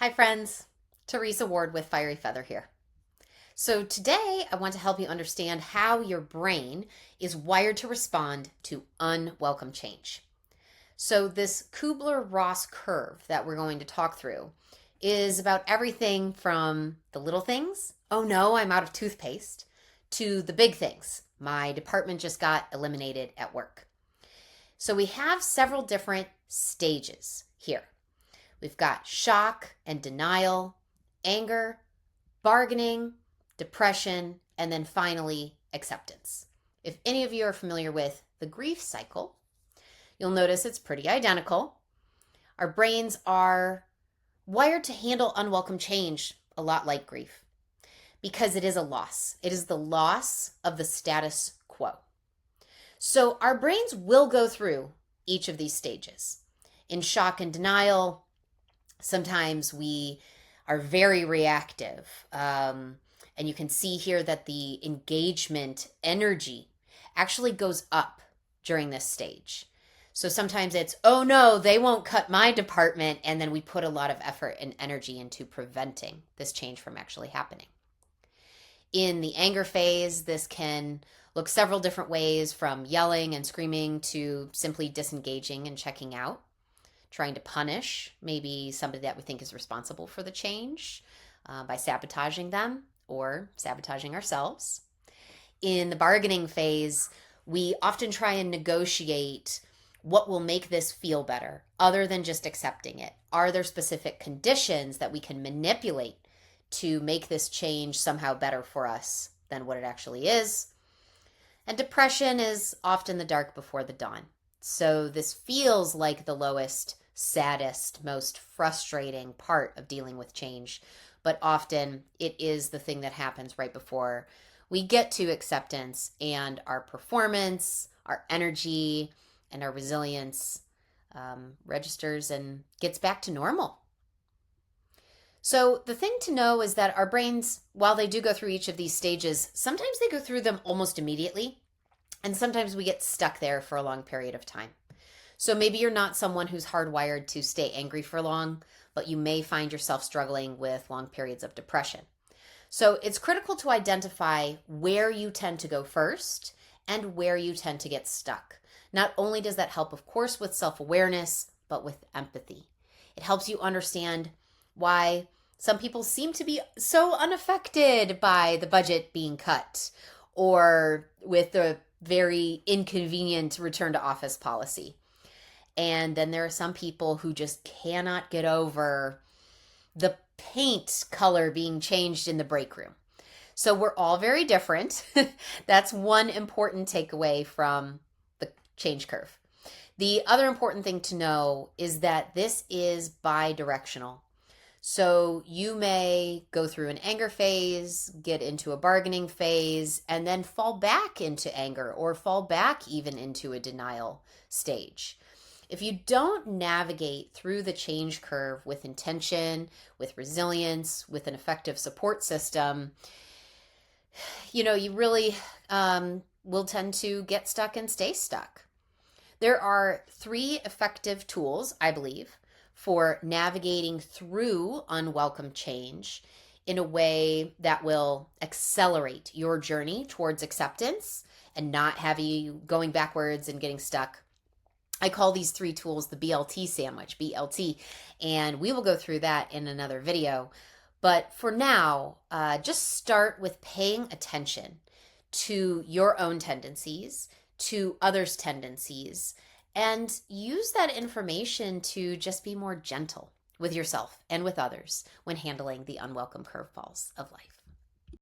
Hi friends, Teresa Ward with Fiery Feather here. So today I want to help you understand how your brain is wired to respond to unwelcome change. So this Kubler-Ross curve that we're going to talk through is about everything from the little things, oh no, I'm out of toothpaste, to the big things, my department just got eliminated at work. So we have several different stages here. We've got shock and denial, anger, bargaining, depression, and then finally acceptance. If any of you are familiar with the grief cycle, you'll notice it's pretty identical. Our brains are wired to handle unwelcome change a lot like grief because it is a loss. It is the loss of the status quo. So our brains will go through each of these stages. In shock and denial, sometimes we are very reactive. And you can see here that the engagement energy actually goes up during this stage. So sometimes it's, oh no, they won't cut my department. And then we put a lot of effort and energy into preventing this change from actually happening. In the anger phase, this can look several different ways, from yelling and screaming to simply disengaging and checking out, trying to punish maybe somebody that we think is responsible for the change by sabotaging them or sabotaging ourselves. In the bargaining phase, we often try and negotiate what will make this feel better other than just accepting it. Are there specific conditions that we can manipulate to make this change somehow better for us than what it actually is? And depression is often the dark before the dawn. So this feels like the lowest, saddest, most frustrating part of dealing with change, but often it is the thing that happens right before we get to acceptance, and our performance, our energy, and our resilience registers and gets back to normal. So the thing to know is that our brains, while they do go through each of these stages, sometimes they go through them almost immediately, and sometimes we get stuck there for a long period of time. So maybe you're not someone who's hardwired to stay angry for long, but you may find yourself struggling with long periods of depression. So it's critical to identify where you tend to go first and where you tend to get stuck. Not only does that help, of course, with self-awareness, but with empathy. It helps you understand why some people seem to be so unaffected by the budget being cut or with the very inconvenient return to office policy. And then there are some people who just cannot get over the paint color being changed in the break room. So we're all very different. That's one important takeaway from the change curve. The other important thing to know is that this is bi-directional. So you may go through an anger phase, get into a bargaining phase, and then fall back into anger or fall back even into a denial stage. If you don't navigate through the change curve with intention, with resilience, with an effective support system, you really will tend to get stuck and stay stuck. There are 3 effective tools, I believe, for navigating through unwelcome change in a way that will accelerate your journey towards acceptance and not have you going backwards and getting stuck. I call these 3 tools the BLT sandwich, BLT, and we will go through that in another video. But for now, just start with paying attention to your own tendencies, to others' tendencies, and use that information to just be more gentle with yourself and with others when handling the unwelcome curveballs of life.